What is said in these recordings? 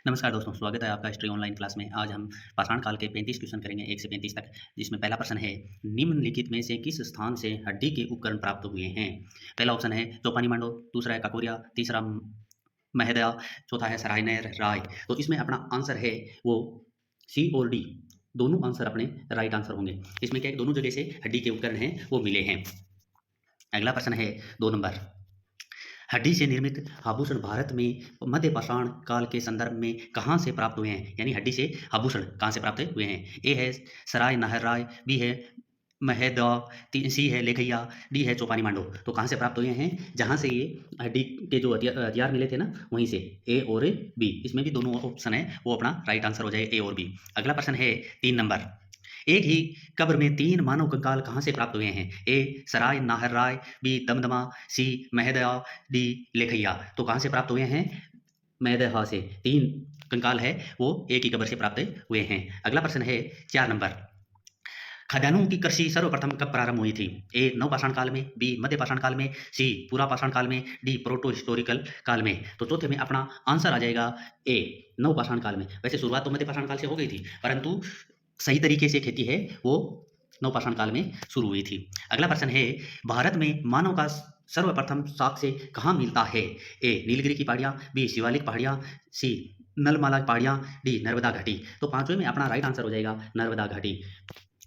नमस्कार दोस्तों, स्वागत है आपका हिस्ट्री ऑनलाइन क्लास में। आज हम पाषाण काल के 35 क्वेश्चन करेंगे 1 से 35 तक, जिसमें पहला प्रश्न है निम्नलिखित में से किस स्थान से हड्डी के उपकरण प्राप्त हुए हैं। पहला ऑप्शन है चौपानी मांडो, दूसरा है काकोरिया, तीसरा महदया, चौथा है सरायनर राय। तो इसमें अपना आंसर है वो सी और डी, दोनों आंसर अपने राइट आंसर होंगे। इसमें क्या दोनों जगह से हड्डी के उपकरण हैं वो मिले हैं। अगला प्रश्न है 2 नंबर, हड्डी से निर्मित आभूषण भारत में मध्य पाषाण काल के संदर्भ में कहाँ से प्राप्त हुए हैं, यानी हड्डी से आभूषण कहाँ से प्राप्त हुए हैं। ए है सराय नाहरराय, बी है महदा, सी है लेखैया, डी है चौपानी मांडो। तो कहाँ से प्राप्त हुए हैं, जहाँ से ये हड्डी के जो हथियार मिले थे ना, वहीं से। ए और बी, इसमें भी दोनों ऑप्शन है वो अपना राइट आंसर हो जाए, ए और बी। अगला प्रश्न है 3 नंबर, एक ही कब्र में 3 मानव कंकाल कहाँ से प्राप्त हुए हैं। ए सराय नाहरराय, बी दमदमा, सी महदया, डी लेखैया। तो कहाँ से प्राप्त हुए हैं, महदया से 3 कंकाल है वो एक ही कब्र से प्राप्त हुए हैं। अगला प्रश्न है 4 नंबर, खदानों की कृषि सर्वप्रथम कब प्रारंभ हुई थी। ए नवपाषाण काल में, बी मध्य पाषाण काल में, सी पुरापाषाण काल में, डी प्रोटो हिस्टोरिकल काल में। तो चौथे में अपना आंसर आ जाएगा ए नवपाषाण काल में। वैसे शुरुआत तो मध्य पाषाण काल से हो गई थी, परंतु सही तरीके से खेती है वो नवपाषाण काल में शुरू हुई थी। अगला प्रश्न है, भारत में मानव का सर्वप्रथम साक्ष्य कहाँ मिलता है। ए नीलगिरी की पहाड़ियाँ, बी शिवालिक पहाड़ियाँ, सी नलमाला पहाड़ियाँ, डी नर्मदा घाटी। तो पांचवें में अपना राइट आंसर हो जाएगा नर्मदा घाटी।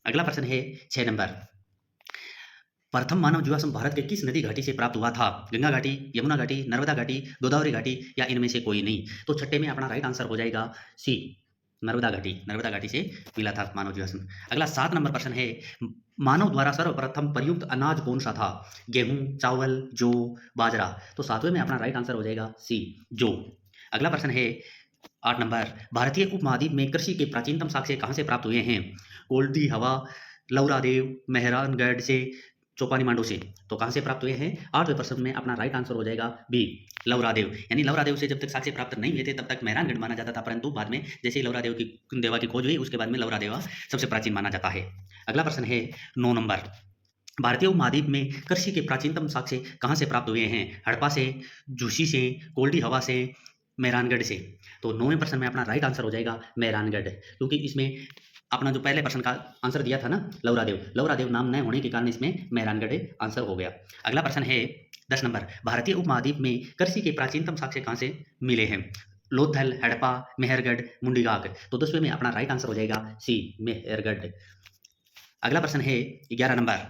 अगला प्रश्न है 6 नंबर, प्रथम मानव जीवाश्म भारत के किस नदी घाटी से प्राप्त हुआ था। गंगा घाटी, यमुना घाटी, नर्मदा घाटी, गोदावरी घाटी या इनमें से कोई नहीं। तो छठे में अपना राइट आंसर हो जाएगा सी नर्मदा घाटी। नर्मदा घाटी से मिला था मानव जीवाश्म। अगला 7 नंबर प्रश्न है, मानव द्वारा सर्वप्रथम प्रयुक्त अनाज कौन सा था। गेहूं, चावल, जौ, बाजरा। तो सातवें में अपना राइट आंसर हो जाएगा सी जौ। अगला प्रश्न है 8 नंबर, भारतीय उपमहाद्वीप में कृषि के प्राचीनतम साक्ष्य कहाँ से प्राप्त हुए हैं। कोल्टी हवा, लौरादेव, मेहरानगढ़ से, चौपानी मांडो से। तो कहाँ से प्राप्त हुए हैं, 8वें प्रश्न में अपना राइट आंसर हो जाएगा बी लौरादेव। यानी लौरादेव से जब तक साक्ष्य प्राप्त नहीं हुए थे तब तक मेहरानगढ़ माना जाता था, परंतु बाद में जैसे ही लौरादेव की देवा की खोज हुई उसके बाद में लौरादेवा सबसे प्राचीन माना जाता है। अगला प्रश्न है 9 नंबर, भारतीय उपमहाद्वीप में कृषि के प्राचीनतम साक्ष्य कहाँ से प्राप्त हुए हैं। हड़प्पा से, झूसी से, कोल्डी हवा से, मेहरानगढ़ से। तो 9वें प्रश्न में अपना राइट आंसर हो जाएगा मेहरानगढ़, क्योंकि इसमें अपना जो पहले प्रश्न का आंसर दिया था ना लौरादेव नाम न होने के कारण इसमें मेहरानगढ़ आंसर हो गया। अगला प्रश्न है 10 नंबर, भारतीय उपमहाद्वीप में कृषि के प्राचीनतम साक्ष्य कहाँ से मिले हैं। लोथल, हड़प्पा, मेहरगढ़, मुंडीगाग। तो 10वें में अपना राइट आंसर हो जाएगा सी मेहरगढ़। अगला प्रश्न है 11 नंबर,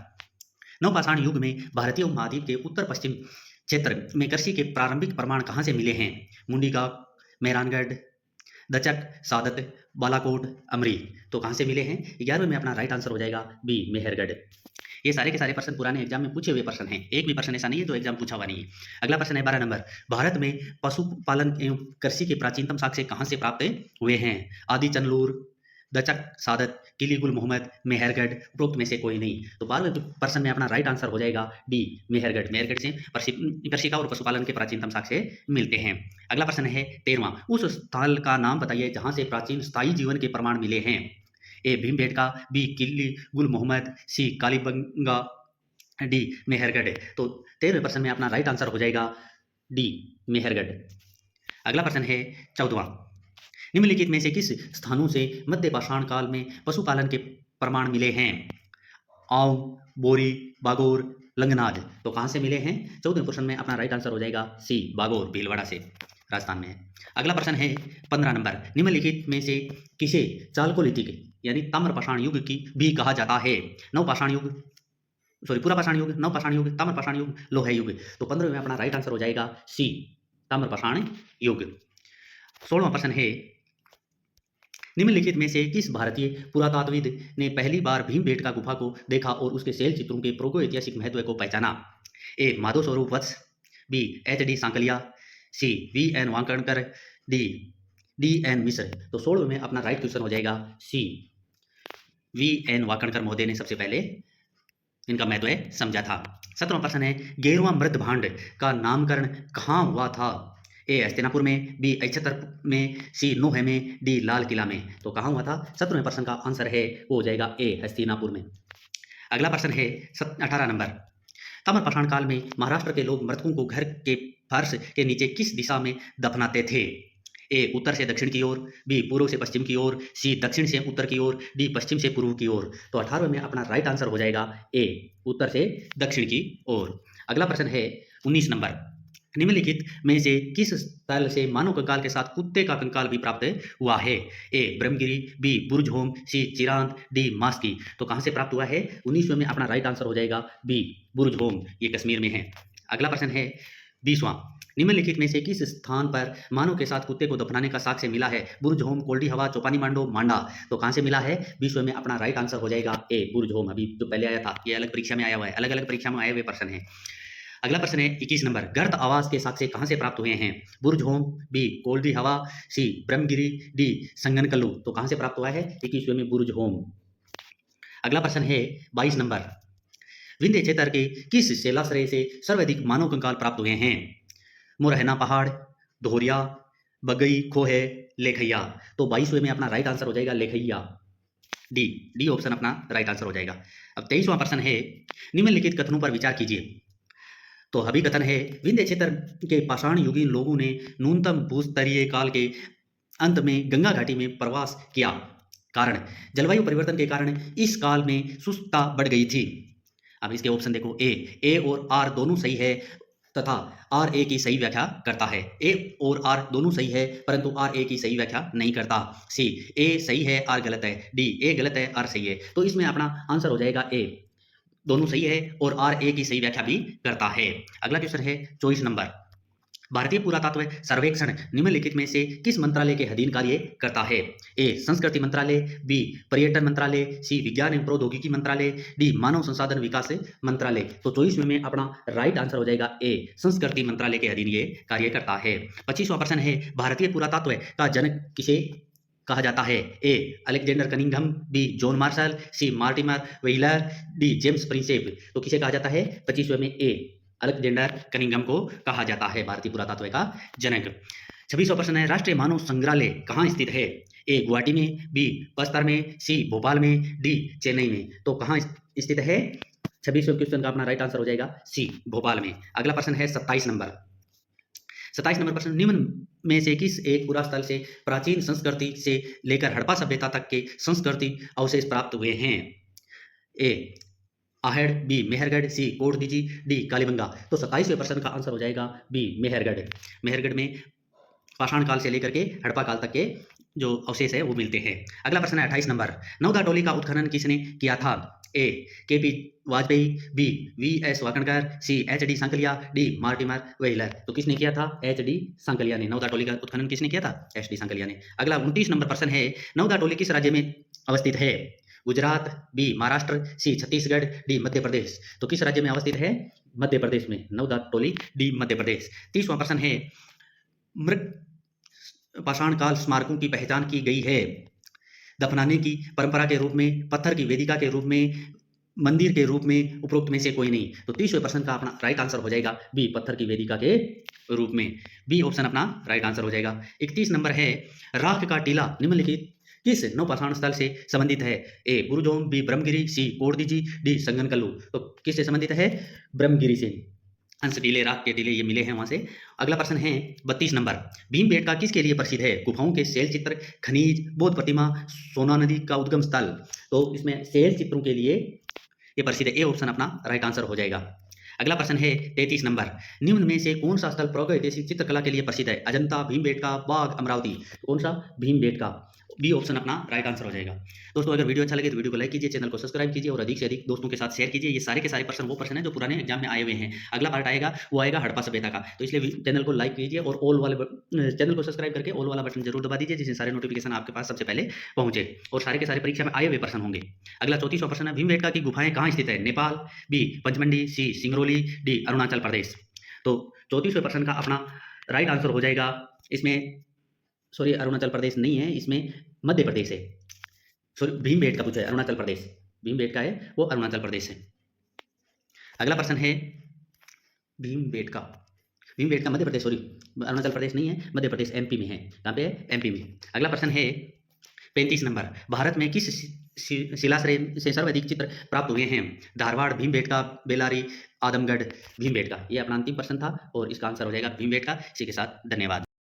नवपाषाण युग में भारतीय उपमहाद्वीप के उत्तर पश्चिम क्षेत्र में कृषि के प्रारंभिक प्रमाण कहाँ से मिले हैं। मुंडीगाग, मेहरानगढ़, दचक, सादत, बालाकोट, अमरी। तो कहाँ से मिले हैं, 11वें में अपना राइट आंसर हो जाएगा बी मेहरगढ़। ये सारे के सारे प्रश्न पुराने एग्जाम में पूछे हुए प्रश्न हैं, एक भी प्रश्न ऐसा नहीं है जो एग्जाम पूछा हुआ नहीं है। अगला प्रश्न है 12 नंबर, भारत में पशुपालन एवं कृषि के प्राचीनतम साक्ष्य कहाँ से प्राप्त हुए हैं। आदि चंदलूर, दचक, सादत, किली गुल मोहम्मद, मेहरगढ़, उपरोक्त में से कोई नहीं। तो 12वें प्रश्न में अपना राइट आंसर हो जाएगा डी मेहरगढ़। मेहरगढ़ से कृषि का और पशुपालन के प्राचीनतम साक्ष्य मिलते हैं। अगला प्रश्न है 13वां, उस स्थल का नाम बताइए जहां से प्राचीन स्थायी जीवन के प्रमाण मिले हैं। ए भीमबेटका, बी किली गुल मोहम्मद, सी कालीबंगा, डी मेहरगढ़। तो 13वें प्रश्न में अपना राइट आंसर हो जाएगा डी मेहरगढ़। अगला प्रश्न है 14वां, निम्नलिखित में से किस स्थानों से मध्य पाषाण काल में पशुपालन के प्रमाण मिले हैं। आव, बोरी, बागोर, लंगनाज। तो कहाँ से मिले हैं, 14वें प्रश्न में अपना राइट आंसर हो जाएगा सी बागोर, भीलवाड़ा से, राजस्थान में है। अगला प्रश्न है 15 नंबर, निम्नलिखित में से किसे चालकोलिथिक यानी ताम्रपाषाण युग की भी कहा जाता है। नवपाषाण युग, सॉरी पुरापाषाण युग, नवपाषाण युग, ताम्रपाषाण युग, लोह युग। तो 15वें में अपना राइट आंसर हो जाएगा सी ताम्रपाषाण युग। 16वां प्रश्न है, निम्नलिखित में से किस भारतीय पुरातत्वविद ने पहली बार भीमबेटका गुफा को देखा और उसके शैल चित्रों के प्रागो ऐतिहासिक महत्व को पहचाना। A Madho Sarup Vats, B H D Sankalia, C V N Wakankar, D D N Mishra. तो 16वें में अपना राइट क्वेश्चन हो जाएगा सी वी एन वांकणकर महोदय ने सबसे पहले इनका महत्व समझा था। 17वां प्रश्न है, 11वां मृत भांड का नामकरण कहाँ हुआ था। ए हस्तिनापुर में, बी अक्षतर में, सी नोह में, डी लाल किला में। तो कहाँ हुआ था, 17वें प्रश्न का आंसर है वो हो जाएगा ए हस्तिनापुर में। अगला प्रश्न है 18 नंबर, ताम्रपाषाण काल में महाराष्ट्र के लोग मृतकों को घर के फर्श के नीचे किस दिशा में दफनाते थे। ए उत्तर से दक्षिण की ओर, बी पूर्व से पश्चिम की ओर, सी दक्षिण से उत्तर की ओर, डी पश्चिम से पूर्व की ओर। तो 18वें में अपना राइट आंसर हो जाएगा ए उत्तर से दक्षिण की ओर। अगला प्रश्न है 19 नंबर, निम्नलिखित में से किस स्थल से मानव कंकाल के साथ कुत्ते का कंकाल भी प्राप्त हुआ है? ए ब्रह्मगिरी, बी बुर्जहोम, सी चिरांद, डी मास्की। तो कहां से प्राप्त हुआ है? 19वें में अपना राइट आंसर हो जाएगा बी बुर्जहोम, ये कश्मीर में है। अगला प्रश्न है 20वां, निम्नलिखित में से किस स्थान पर मानव के साथ कुत्ते को दफनाने का साक्ष्य मिला है? बुर्जहोम, कोल्डी हवा, चौपानी मांडो, मांडा। तो कहां से मिला है? 20वें में अपना राइट आंसर हो जाएगा ए बुर्जहोम। अभी जो पहले आया था, ये अलग परीक्षा में आया हुआ है, अलग अलग परीक्षा में आए हुए प्रश्न है। अगला प्रश्न है 21 नंबर, गर्द आवास के साक्ष्य कहां से प्राप्त हुए हैं? बुर्जहोम, बी कोल्डी हवा, सी ब्रह्मगिरी, डी संगनकल्लू। तो कहां से प्राप्त हुआ है? 21वें में बुर्जहोम। अगला प्रश्न है 22 नंबर, विंध्य क्षेत्र के किस शिलाश्रय से सर्वाधिक मानव कंकाल प्राप्त हुए हैं? मुरहना पहाड़, धोरिया, बगई खोहे, लेखैया। तो 22वें में अपना राइट आंसर हो जाएगा लेखैया, डी ऑप्शन अपना राइट आंसर हो जाएगा। अब 23वां प्रश्न है, निम्नलिखित कथनों पर विचार कीजिए। तो अभी कथन है, विंध्य क्षेत्र के पाषाण युगीन लोगों ने न्यूनतम भूस्तरीय काल के अंत में गंगा घाटी में प्रवास किया। कारण, जलवायु परिवर्तन के कारण इस काल में शुष्कता बढ़ गई थी। अब इसके ऑप्शन देखो, ए और आर दोनों सही है तथा आर ए की सही व्याख्या करता है। ए और आर दोनों सही है परंतु आर ए की सही व्याख्या नहीं करता। सी ए सही है आर गलत है, डी ए गलत है आर सही है। तो इसमें अपना आंसर हो जाएगा ए, दोनों सही है और आर ए की सही व्याख्या भी करता है। अगला क्वेश्चन है 24 नंबर, भारतीय पुरातत्व सर्वेक्षण निम्नलिखित में से किस मंत्रालय के अधीन कार्य करता है? ए संस्कृति मंत्रालय, बी पर्यटन मंत्रालय, सी विज्ञान एवं प्रौद्योगिकी मंत्रालय, डी मानव संसाधन विकास मंत्रालय। तो 24वें में अपना राइट आंसर हो जाएगा ए संस्कृति मंत्रालय के अधीन ये कार्य करता है। 25वां प्रश्न है, भारतीय पुरातत्व का जनक किसे कहा जाता है? A Alexander Cunningham, B John Marshall, C Mortimer Wheeler, D James Prinsep. तो किसे कहा जाता है? 25वें में ए अलेक्जेंडर कनिंघम को कहा जाता है भारतीय पुरातत्व का जनक। 26वां प्रश्न है, राष्ट्रीय मानव संग्रहालय कहाँ स्थित है? ए गुवाहाटी में, बी बस्तर में, सी भोपाल में, डी चेन्नई में। तो कहाँ स्थित है? 26वें क्वेश्चन का अपना राइट आंसर हो जाएगा सी भोपाल में। अगला प्रश्न है 27 नंबर, 27 नंबर प्रश्न, निम्न में से किस एक पुरा स्थल से प्राचीन संस्कृति से लेकर हड़प्पा सभ्यता तक के संस्कृति अवशेष प्राप्त हुए हैं? ए आहेड़, बी मेहरगढ़, सी कोटदीजी, डी कालीबंगा। तो 27वें प्रश्न का आंसर हो जाएगा बी मेहरगढ़। मेहरगढ़ में पाषाण काल से लेकर के हड़प्पा काल तक के जो अवशेष है वो मिलते हैं। अगला प्रश्न है 28 नंबर, नवदा टोली का उत्खनन किसने किया था? A KP Vajpayee, B VS. Wakankar, C HD. Sankalia, D Mortimer Wheeler. तो किसने किया था? एच.डी. सांकलिया ने। नवदा टोली का उत्खनन किसने किया था? एच.डी. सांकलिया ने। अगला 29 नंबर प्रश्न है, नवदा टोली किस राज्य में अवस्थित है? गुजरात, बी महाराष्ट्र, सी छत्तीसगढ़, डी मध्य प्रदेश। तो किस राज्य में अवस्थित है? मध्य प्रदेश में। नवदा टोली डी मध्य प्रदेश। 30वां प्रश्न है, मृग पाषाण काल स्मारकों की पहचान की गई है। दफनाने की परंपरा के रूप में, पत्थर की वेदिका के रूप में, मंदिर के रूप में, उपरोक्त में से कोई नहीं। तो 30वें प्रश्न का अपना राइट आंसर हो जाएगा बी पत्थर की वेदिका के रूप में। बी ऑप्शन अपना राइट आंसर हो जाएगा। 31 नंबर है, राख का टीला निम्नलिखित किस नवपाषाण स्थल से संबंधित है? ए बुरुजोम, बी ब्रह्मगिरी, सी कोटदीजी, डी संगनकल्लू। तो किससे संबंधित है? ब्रह्मगिरी से। अंश टीले, राख के टीले ये मिले हैं वहां से। अगला प्रश्न है 32 नंबर, भीमबेटका किसके लिए प्रसिद्ध है? गुफाओं के शैल चित्र, खनिज, बौद्ध प्रतिमा, सोना नदी का उद्गम स्थल। तो इसमें शैल चित्रों के लिए ये प्रसिद्ध है। ए ऑप्शन अपना राइट आंसर हो जाएगा। अगला प्रश्न है 33 नंबर, निम्न में से कौन सा स्थल प्रागैतिहासिक चित्रकला के लिए प्रसिद्ध है? अजंता, भीमबेटका, बाघ, अमरावती। कौन सा? भीमबेटका। बी ऑप्शन अपना राइट आंसर हो जाएगा। दोस्तों अगर वीडियो अच्छा लगे तो वीडियो को लाइक कीजिए, चैनल को सब्सक्राइब कीजिए और अधिक से अधिक दोस्तों के साथ शेयर कीजिए। ये सारे के सारे प्रश्न वो प्रश्न है जो पुराने एग्जाम में आए हुए हैं। अगला पार्ट आएगा वो आएगा हड़प्पा सभ्यता का। तो इसलिए चैनल को लाइक कीजिए और ऑल वाले चैनल को सब्सक्राइब करके ऑल वाला बटन जरूर दबा दीजिए, जिससे सारे नोटिफिकेशन आपके पास सबसे पहले पहुंचे और सारे के सारे परीक्षा में आए हुए प्रश्न होंगे। अगला 34वां प्रश्न है, भीमबेटका की गुफाएं कहाँ स्थित है? नेपाल, बी पंचमंडी, सी सिंगरौली, डी अरुणाचल प्रदेश। तो 34वें प्रश्न का अपना राइट आंसर हो जाएगा इसमें, सॉरी अरुणाचल प्रदेश नहीं है, इसमें मध्य प्रदेश है। सॉरी भीमबेटका पूछा है, अरुणाचल प्रदेश। भीमबेटका है वो अरुणाचल प्रदेश है। अगला प्रश्न है भीमबेटका, भीमबेटका मध्य प्रदेश, सॉरी अरुणाचल प्रदेश नहीं है, मध्य प्रदेश एमपी में है। कहाँ पे है? एमपी में। अगला प्रश्न है 35 नंबर, भारत में किस शिलाश्रय से सर्वाधिक चित्र प्राप्त हुए हैं? धारवाड़, भीमबेटका, बेलारी, आदमगढ़, भीमबेटका। ये अपना अंतिम प्रश्न था और इसका आंसर हो जाएगा भीमबेटका। इसी के साथ धन्यवाद।